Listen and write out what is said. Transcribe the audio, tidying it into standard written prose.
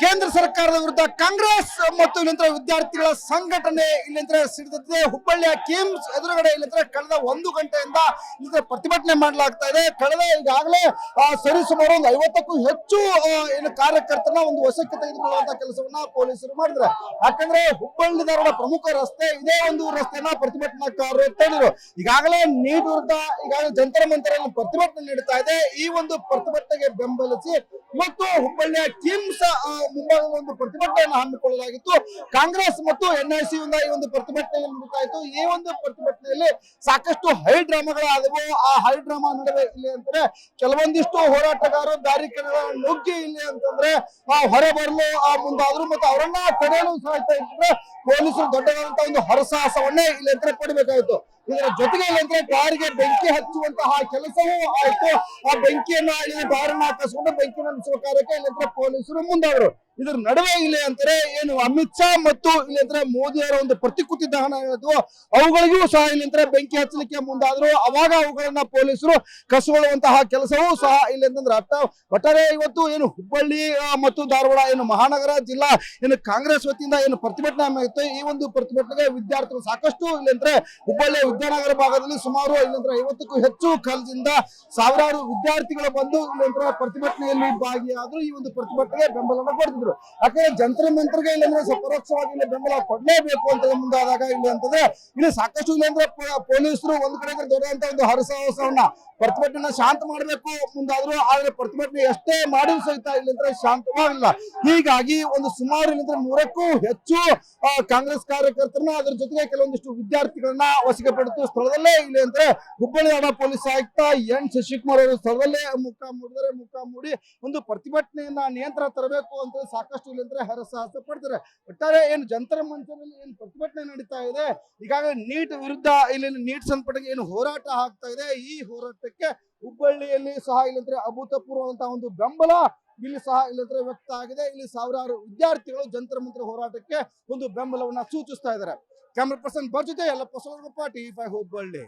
ಕೇಂದ್ರ ಸರ್ಕಾರದ ವಿರುದ್ಧ ಕಾಂಗ್ರೆಸ್ ಮತ್ತು ಇಲ್ಲಿಂದ ವಿದ್ಯಾರ್ಥಿಗಳ ಸಂಘಟನೆ ಇಲ್ಲಿಂದ ಸಿಡಿದಿದೆ. ಹುಬ್ಬಳ್ಳಿಯ ಕಿಮ್ಸ್ ಎದುರುಗಡೆ ಇಲ್ಲಿಂದ ಕಳೆದ 1 ಗಂಟೆಯಿಂದ ಇಲ್ಲಿಂದ ಪ್ರತಿಭಟನೆ ಮಾಡಲಾಗ್ತಾ ಇದೆ. ಕಳೆದ ಈಗಾಗಲೇ ಸರಿಸುಮಾರು ಒಂದು 50ಕ್ಕೂ ಹೆಚ್ಚು ಏನು ಕಾರ್ಯಕರ್ತರನ್ನ ಒಂದು ವಶಕ್ಕೆ ತೆಗೆದುಕೊಳ್ಳುವಂತ ಕೆಲಸವನ್ನ ಪೊಲೀಸರು ಮಾಡಿದ್ರೆ. ಯಾಕಂದ್ರೆ ಹುಬ್ಬಳ್ಳಿ ಧಾರವಾಡ ಪ್ರಮುಖ ರಸ್ತೆ ಇದೇ ಒಂದು ರಸ್ತೆಯನ್ನ ಪ್ರತಿಭಟನಾಕಾರರು ತಡೆದರು. ಈಗಾಗಲೇ ನೀಟ್ ವಿರುದ್ಧ ಈಗಾಗಲೇ ಜಂತರ ಮಂತರಲ್ಲಿ ಪ್ರತಿಭಟನೆ ನಡೀತಾ ಇದೆ. ಈ ಒಂದು ಪ್ರತಿಭಟನೆಗೆ ಬೆಂಬಲಿಸಿ ಇವತ್ತು ಹುಬ್ಬಳ್ಳಿಯ ಕಿಮ್ಸ್ ಮುಂಭಾಗದ ಒಂದು ಪ್ರತಿಭಟನೆಯನ್ನು ಹಮ್ಮಿಕೊಳ್ಳಲಾಗಿತ್ತು. ಕಾಂಗ್ರೆಸ್ ಮತ್ತು NIC ಯಿಂದ ಈ ಒಂದು ಪ್ರತಿಭಟನೆ ನಡೀತಾ ಇತ್ತು. ಈ ಒಂದು ಪ್ರತಿಭಟನೆಯಲ್ಲಿ ಸಾಕಷ್ಟು ಹೈ ಡ್ರಾಮಾಗಳಾದವು. ಆ ಹೈ ಡ್ರಾಮಾ ನಡುವೆ ಇಲ್ಲಿ ಅಂತಂದ್ರೆ ಕೆಲವೊಂದಿಷ್ಟು ಹೋರಾಟಗಾರರು ಬ್ಯಾರಿಕೇಡ್ಗಳ ನುಗ್ಗಿ ಇಲ್ಲಿ ಅಂತಂದ್ರೆ ಹೊರ ಬರಲು ಮುಂದಾದ್ರು ಮತ್ತು ಅವರನ್ನ ತಡೆಯಲು ಸಾಯ್ತಾ ಇದ್ರೆ ಪೊಲೀಸರು ದೊಡ್ಡದಾದಂತಹ ಒಂದು ಹರಸಾಹಸವನ್ನೇ ಇಲ್ಲಿ ಅಂತ ಪಡಿಬೇಕಾಯಿತು. ಇದರ ಜೊತೆಗೆ ಇಲ್ಲಂದ್ರೆ ಕಾರಿಗೆ ಬೆಂಕಿ ಹಚ್ಚುವಂತಹ ಕೆಲಸವೂ ಆಯ್ತು. ಆ ಬೆಂಕಿಯನ್ನ ಇಲ್ಲಿ ಬಾರನ್ನ ಹಾಕಿಸ್ಕೊಂಡು ಬೆಂಕಿ ನಂದಿಸುವ ಕಾರ್ಯಕ್ಕೆ ಇಲ್ಲಂದ್ರೆ ಪೊಲೀಸರು ಮುಂದಾದ್ರು. ಇದರ ನಡುವೆ ಇಲ್ಲಿ ಅಂತಾರೆ ಏನು ಅಮಿತ್ ಶಾ ಮತ್ತು ಇಲ್ಲಿ ಅಂದ್ರೆ ಮೋದಿ ಅವರ ಒಂದು ಪ್ರತಿಕೃತಿ ದಹನ ಹೇಳಿದ್ವು ಅವುಗಳಿಗೂ ಸಹ ಇಲ್ಲಿ ಅಂದ್ರೆ ಬೆಂಕಿ ಹಚ್ಚಲಿಕ್ಕೆ ಮುಂದಾದ್ರು. ಅವಾಗ ಅವುಗಳನ್ನ ಪೊಲೀಸರು ಕಸುಗೊಳ್ಳುವಂತಹ ಕೆಲಸವೂ ಸಹ ಇಲ್ಲಿ ಅಂತಂದ್ರೆ ಒಟ್ಟಾರೆ ಇವತ್ತು ಏನು ಹುಬ್ಬಳ್ಳಿ ಮತ್ತು ಧಾರವಾಡ ಏನು ಮಹಾನಗರ ಜಿಲ್ಲಾ ಏನು ಕಾಂಗ್ರೆಸ್ ವತಿಯಿಂದ ಏನು ಪ್ರತಿಭಟನೆ ಆಗಿತ್ತು. ಈ ಒಂದು ಪ್ರತಿಭಟನೆಗೆ ವಿದ್ಯಾರ್ಥಿಗಳು ಸಾಕಷ್ಟು ಇಲ್ಲಿ ಅಂದ್ರೆ ಹುಬ್ಬಳ್ಳಿಯ ವಿದ್ಯಾನಗರ ಭಾಗದಲ್ಲಿ ಸುಮಾರು ಇಲ್ಲಂದ್ರೆ 50ಕ್ಕೂ ಹೆಚ್ಚು ಕಾಲೇಜಿಂದ ಸಾವಿರಾರು ವಿದ್ಯಾರ್ಥಿಗಳು ಬಂದು ಇಲ್ಲಂದ್ರೆ ಪ್ರತಿಭಟನೆಯಲ್ಲಿ ಭಾಗಿಯಾದ್ರು. ಈ ಒಂದು ಪ್ರತಿಭಟನೆಗೆ ಬೆಂಬಲವನ್ನು ಕೊಡ್ತಿದ್ರು. ಯಾಕಂದ್ರೆ ಜಂತರ ಮಂತ್ರಗೆ ಇಲ್ಲಂದ್ರೆ ಪರೋಕ್ಷವಾಗಿ ಇಲ್ಲಿ ಬೆಂಬಲ ಕೊಡಲೇಬೇಕು ಅಂತ ಮುಂದಾದಾಗ ಇಲ್ಲಿ ಅಂತಂದ್ರೆ ಇಲ್ಲಿ ಸಾಕಷ್ಟು ಇಲ್ಲಂದ್ರೆ ಪೊಲೀಸರು ಒಂದ್ ಕಡೆ ದೊಡ್ಡಂತ ಒಂದು ಹರಸಾಹಸವನ್ನ ಪ್ರತಿಭಟನೆ ಶಾಂತ ಮಾಡಬೇಕು ಮುಂದಾದ್ರು. ಆದ್ರೆ ಪ್ರತಿಭಟನೆ ಎಷ್ಟೇ ಮಾಡಿದ್ರು ಸಹಿತ ಇಲ್ಲಿಂದ್ರೆ ಶಾಂತವಾಗಿಲ್ಲ. ಹೀಗಾಗಿ ಒಂದು ಸುಮಾರು ಇಲ್ಲಿಂದ್ರೆ 100ಕ್ಕೂ ಹೆಚ್ಚು ಕಾಂಗ್ರೆಸ್ ಕಾರ್ಯಕರ್ತರನ್ನ ಅದ್ರ ಜೊತೆಗೆ ಕೆಲವೊಂದಿಷ್ಟು ವಿದ್ಯಾರ್ಥಿಗಳನ್ನ ವಶಕ್ಕೆ ಪಡೆದು ಸ್ಥಳದಲ್ಲೇ ಇಲ್ಲಿ ಅಂದ್ರೆ ಹುಬ್ಬಳ್ಳಿ ಧಾರವಾಡ ಪೊಲೀಸ್ ಆಯುಕ್ತ N ಶಶಿಕುಮಾರ್ ಅವರು ಸ್ಥಳದಲ್ಲೇ ಮುಖ ಮೂಡಿ ಒಂದು ಪ್ರತಿಭಟನೆಯನ್ನ ನಿಯಂತ್ರಣ ತರಬೇಕು ಅಂತ ಸಾಕಷ್ಟು ಇಲ್ಲಿಂದ್ರೆ ಹರಸಾಹಸ ಪಡ್ತಾರೆ. ಒಟ್ಟಾರೆ ಏನು ಜಂತರ ಮಂಚದಲ್ಲಿ ಏನು ಪ್ರತಿಭಟನೆ ನಡೀತಾ ಇದೆ. ಈಗಾಗಲೇ ನೀಟ್ ವಿರುದ್ಧ ಇಲ್ಲಿ ನೀಟ್ ಸಂಪರ್ಕ ಏನು ಹೋರಾಟ ಆಗ್ತಾ ಇದೆ. ಈ ಹೋರಾಟಕ್ಕೆ ಹುಬ್ಬಳ್ಳಿಯಲ್ಲಿ ಸಹ ಇಲ್ಲಂದ್ರೆ ಅಭೂತಪೂರ್ವವಂತಹ ಒಂದು ಬೆಂಬಲ ಇಲ್ಲಿ ಸಹ ಇಲ್ಲಂದ್ರೆ ವ್ಯಕ್ತ ಆಗಿದೆ. ಇಲ್ಲಿ ಸಾವಿರಾರು ವಿದ್ಯಾರ್ಥಿಗಳು ಜಂತರ ಮಂತ್ರ ಹೋರಾಟಕ್ಕೆ ಒಂದು ಬೆಂಬಲವನ್ನ ಸೂಚಿಸ್ತಾ ಇದ್ದಾರೆ. ಕ್ಯಾಮರಾ ಪರ್ಸನ್ ಜೊತೆ ಯಲ್ಲಪ್ಪ ಸೋಲಗೊಪ್ಪ, TV5 ಹುಬ್ಬಳ್ಳಿ.